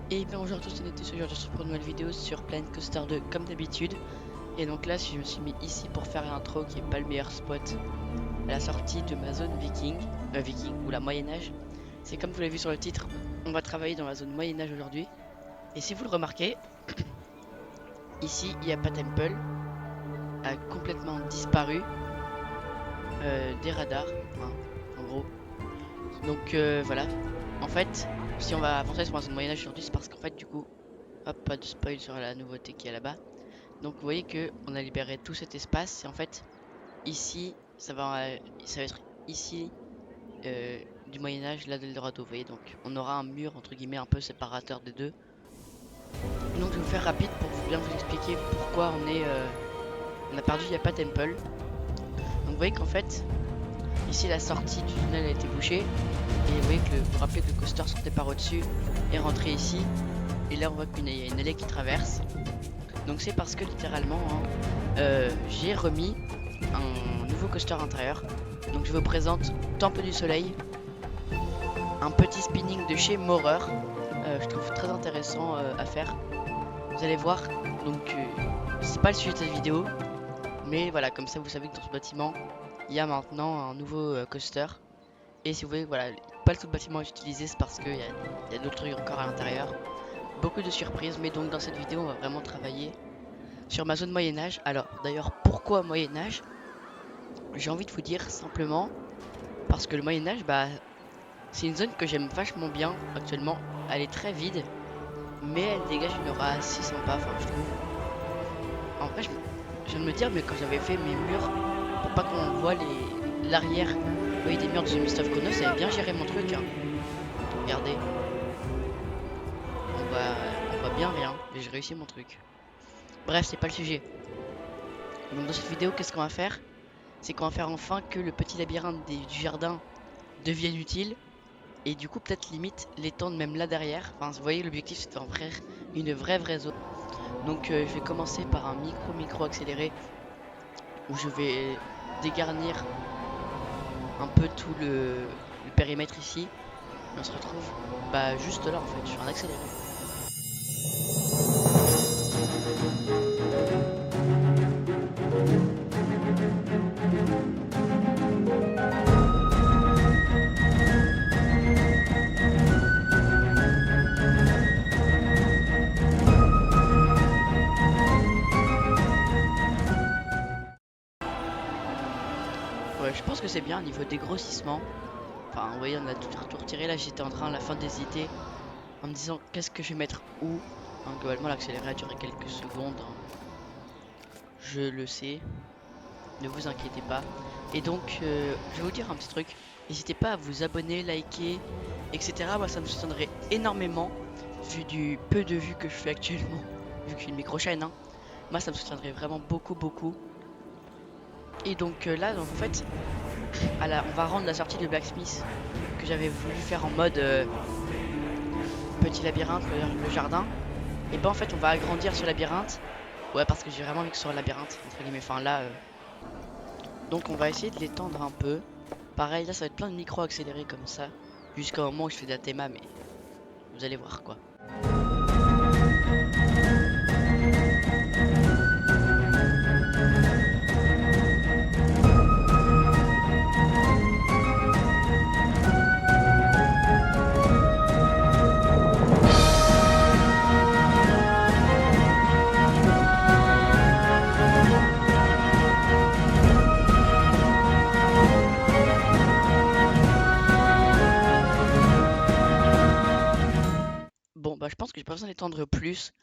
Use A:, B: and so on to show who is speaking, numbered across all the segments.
A: Et bien bonjour à tous, on était aujourd'hui on se retrouve pour une nouvelle vidéo sur Planet Coaster 2 comme d'habitude. Et donc là je me suis mis ici pour faire l'intro qui est pas le meilleur spot à la sortie de ma zone viking ou la Moyen-Âge. C'est comme vous l'avez vu sur le titre, on va travailler dans la zone Moyen-Âge aujourd'hui. Et si vous le remarquez, ici il n'y a pas Temple, a complètement disparu des radars, hein, en gros. Donc voilà, en fait, si on va avancer sur la zone Moyen-Âge aujourd'hui, c'est parce qu'en fait du coup, hop, pas de spoil sur la nouveauté qui est là-bas. Donc vous voyez que on a libéré tout cet espace et en fait ici ça va être ici du Moyen Âge, là d'Eldorado. Vous voyez, donc on aura un mur entre guillemets un peu séparateur des deux. Donc je vais vous faire rapide pour bien vous expliquer pourquoi on a perdu Yappa Temple. Donc vous voyez qu'en fait ici la sortie du tunnel a été bouchée et vous voyez que vous vous rappelez que le coaster sortait par au-dessus et rentré ici. Et là on voit qu'il y a une allée qui traverse. Donc c'est parce que littéralement hein, j'ai remis un nouveau coaster intérieur. Donc je vous présente Temple du Soleil, un petit spinning de chez Maurer. Je trouve très intéressant à faire. Vous allez voir, donc c'est pas le sujet de cette vidéo, mais voilà, comme ça vous savez que dans ce bâtiment, il y a maintenant un nouveau coaster. Et si vous voyez, voilà, pas le tout bâtiment est utilisé, c'est parce qu'il y a d'autres trucs encore à l'intérieur. Beaucoup de surprises, mais donc dans cette vidéo, on va vraiment travailler sur ma zone Moyen-Âge. Alors d'ailleurs, pourquoi Moyen-Âge? J'ai envie de vous dire simplement parce que le Moyen-Âge, bah, c'est une zone que j'aime vachement bien actuellement. Elle est très vide, mais elle dégage une aura assez sympa, enfin, je trouve. En vrai, je viens de me dire, mais quand j'avais fait mes murs, pour pas qu'on voit l'arrière, vous voyez des murs de The Mist of Chronos, j'avais bien géré mon truc, hein. Regardez, on voit bien rien, mais j'ai réussi mon truc. Bref, c'est pas le sujet. Donc dans cette vidéo, qu'est-ce qu'on va faire? C'est qu'on va faire enfin que le petit labyrinthe du jardin devienne utile. Et du coup, peut-être limite l'étendre même là derrière. Enfin, vous voyez, l'objectif c'est d'en faire une vraie zone. Donc, je vais commencer par un micro accéléré où je vais dégarnir un peu tout le périmètre ici. Et on se retrouve bah juste là en fait, je fais un accéléré. Ouais, je pense que c'est bien au niveau dégrossissement. Enfin, vous voyez, on a tout retiré. Là, j'étais en train à la fin d'hésiter en me disant qu'est-ce que je vais mettre où. Hein, globalement, l'accéléré a duré quelques secondes, hein. Je le sais. Ne vous inquiétez pas. Et donc, je vais vous dire un petit truc. N'hésitez pas à vous abonner, liker, etc. Moi, ça me soutiendrait énormément, vu du peu de vues que je fais actuellement, vu que je suis une micro-chaîne, hein. Moi, ça me soutiendrait vraiment beaucoup. Et donc là, donc, en fait, on va rendre la sortie de Blacksmith que j'avais voulu faire en mode petit labyrinthe, le jardin. Et ben en fait, on va agrandir ce labyrinthe. Ouais, parce que j'ai vraiment envie que ce soit un labyrinthe, entre guillemets. Enfin là, donc on va essayer de l'étendre un peu. Pareil, là ça va être plein de micros accélérés comme ça. Jusqu'au moment où je fais de la théma, mais vous allez voir quoi. Bon, bah je pense que j'ai pas besoin d'étendre plus.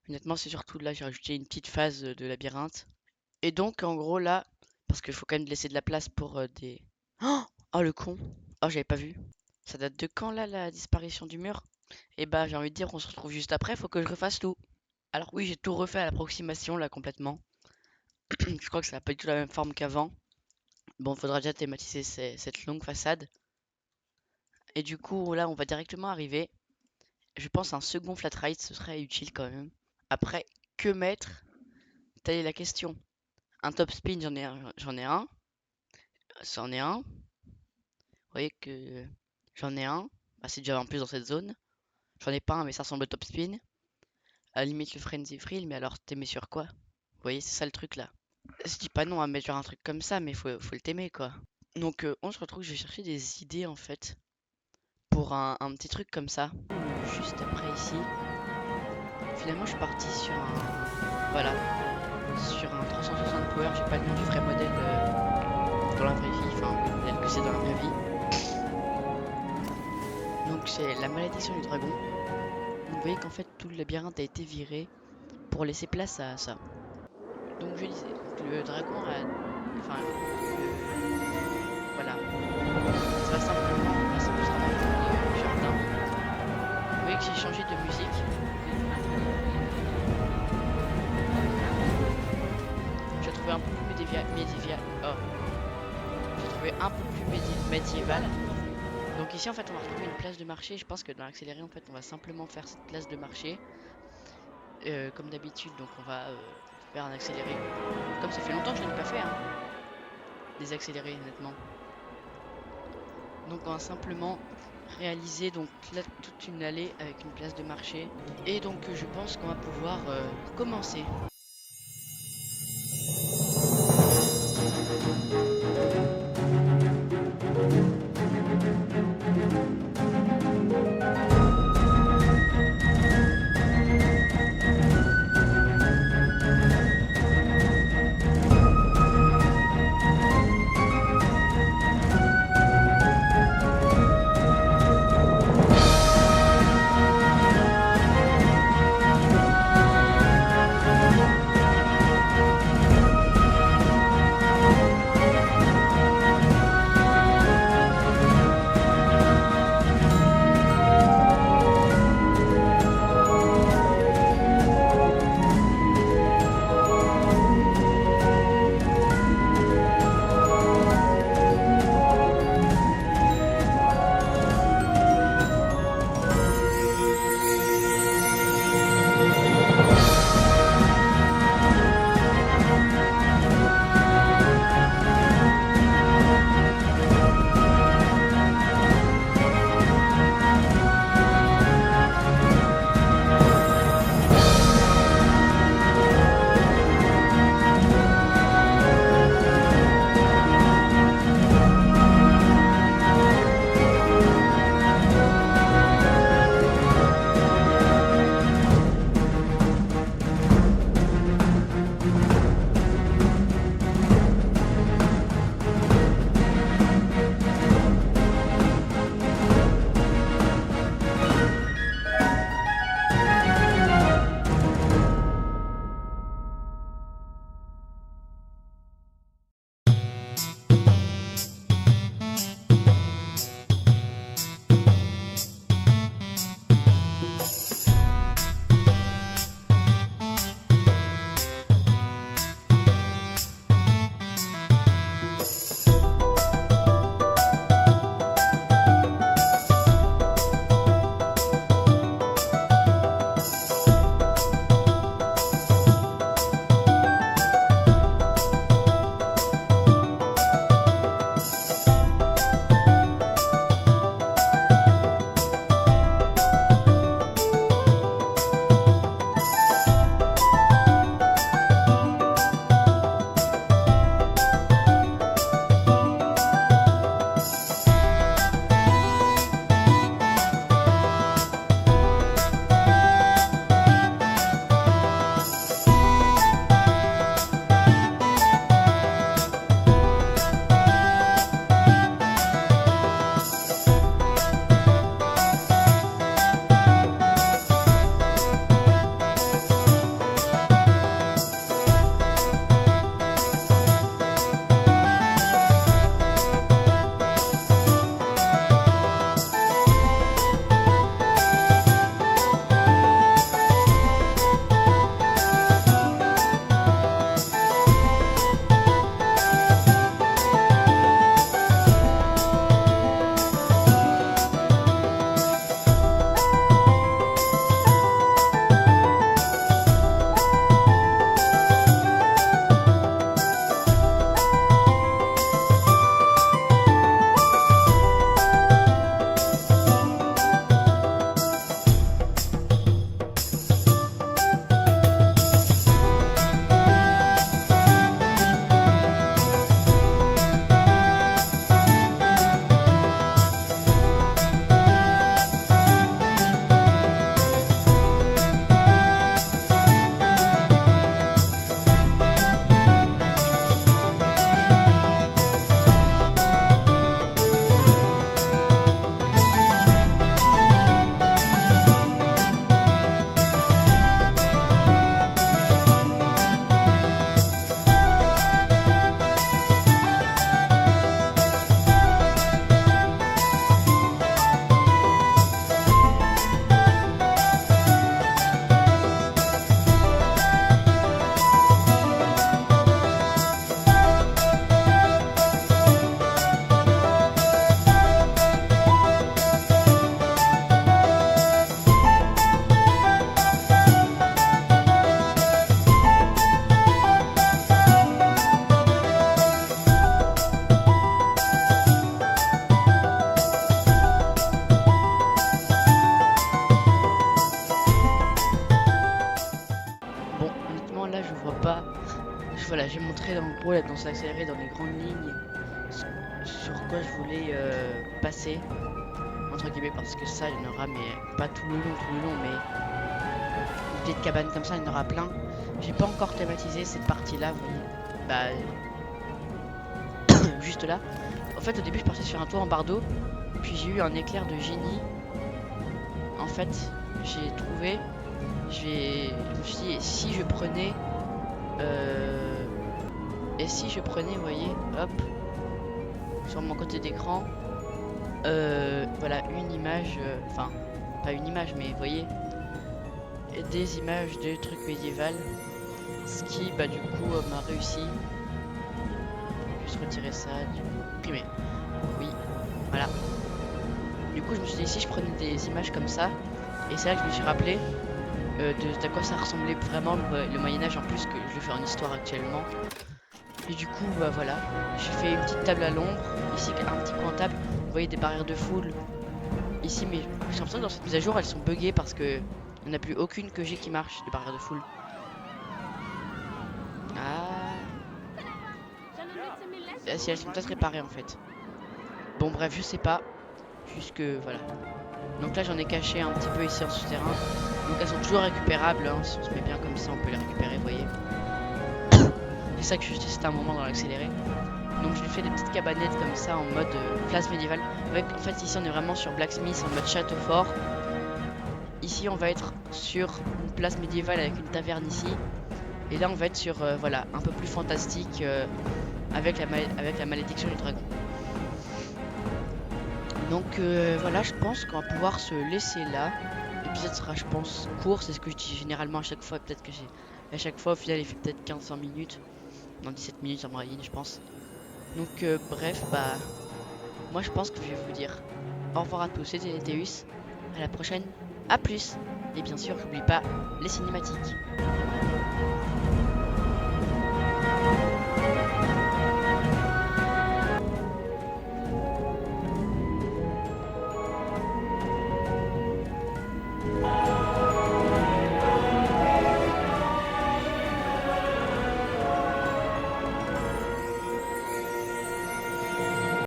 A: Honnêtement, c'est surtout là, j'ai rajouté une petite phase de labyrinthe. Et donc en gros là, parce qu'il faut quand même laisser de la place pour des... Oh le con! Oh, j'avais pas vu. Ça date de quand là, la disparition du mur? Et bah j'ai envie de dire, on se retrouve juste après, faut que je refasse tout. Alors oui, j'ai tout refait à l'approximation là complètement. Je crois que ça n'a pas du tout la même forme qu'avant. Bon, faudra déjà thématiser cette longue façade. Et du coup, là, on va directement arriver. Je pense un second flat ride, ce serait utile quand même. Après, que mettre? Telle est la question. Un top spin, j'en ai un. C'en est un. Vous voyez que j'en ai un. Bah, c'est déjà en plus dans cette zone. J'en ai pas un, mais ça ressemble au top spin. À la limite le frenzy frill, mais alors t'aimais sur quoi? Vous voyez, c'est ça le truc là. Je dis pas non à mettre genre un truc comme ça, mais faut le t'aimer quoi. Donc on se retrouve, je vais chercher des idées en fait pour un petit truc comme ça. Juste après ici. Finalement je suis parti sur un. Voilà. Sur un 360 power, j'ai pas le nom du vrai modèle dans la vraie vie, enfin le modèle que c'est dans la vraie vie. Donc c'est la malédiction du dragon. Donc vous voyez qu'en fait tout le labyrinthe a été viré pour laisser place à ça. Donc je disais, le dragon a. Enfin, voilà. Ça va simplement, là c'est plus vraiment le jardin. Vous voyez que j'ai changé de musique. J'ai trouvé un peu plus médiéval. Oh. J'ai trouvé un peu plus médiéval. Donc ici en fait on va retrouver une place de marché. Je pense que dans l'accéléré en fait on va simplement faire cette place de marché. Comme d'habitude, donc on va faire un accéléré. Comme ça fait longtemps que je n'ai pas fait, hein. Des accélérés honnêtement. Donc on va simplement réaliser donc là toute une allée avec une place de marché. Et donc je pense qu'on va pouvoir commencer. voilà, j'ai montré en gros là, dans l'accéléré dans les grandes lignes sur quoi je voulais passer entre guillemets, parce que ça il y en aura, mais pas tout le long, mais une petite cabane comme ça il y en aura plein. J'ai pas encore thématisé cette partie là, vous voyez, bah juste là. En fait au début je partais sur un toit en bardeau, puis j'ai eu un éclair de génie. En fait j'ai trouvé, je me suis dit, et si je prenais vous voyez, hop, sur mon côté d'écran, voilà, une image, enfin, pas une image, mais vous voyez, des images de trucs médiévaux, ce qui, bah, du coup, m'a réussi. Juste retirer ça, du coup, imprimer. Oui, voilà. Du coup, je me suis dit, si je prenais des images comme ça, et c'est là que je me suis rappelé de quoi ça ressemblait vraiment le Moyen-Âge, en plus que je le fais en histoire actuellement. Et du coup, bah voilà, j'ai fait une petite table à l'ombre, ici un petit coin table, vous voyez des barrières de foule ici, mais j'ai l'impression que dans cette mise à jour elles sont buggées parce que il n'y en a plus aucune que j'ai qui marche, de barrières de foule. Ah, si elles sont peut-être réparées en fait. Bon bref, je sais pas, juste que voilà. Donc là j'en ai caché un petit peu ici en souterrain, donc elles sont toujours récupérables, hein. Si on se met bien comme ça on peut les récupérer, vous voyez. C'est ça que je testais un moment dans l'accéléré. Donc j'ai fait des petites cabanettes comme ça en mode place médiévale. En fait ici on est vraiment sur Blacksmith en mode château fort. Ici on va être sur une place médiévale avec une taverne ici. Et là on va être sur voilà, un peu plus fantastique avec la malédiction du dragon. Donc voilà, je pense qu'on va pouvoir se laisser là. L'épisode sera je pense court, c'est ce que je dis généralement à chaque fois. Peut-être que à chaque fois au final il fait peut-être 15-20 minutes. Non, 17 minutes en moyenne je pense. Donc bref, bah moi je pense que je vais vous dire au revoir à tous, c'était Neteus, à la prochaine, à plus, et bien sûr n'oublie pas les cinématiques.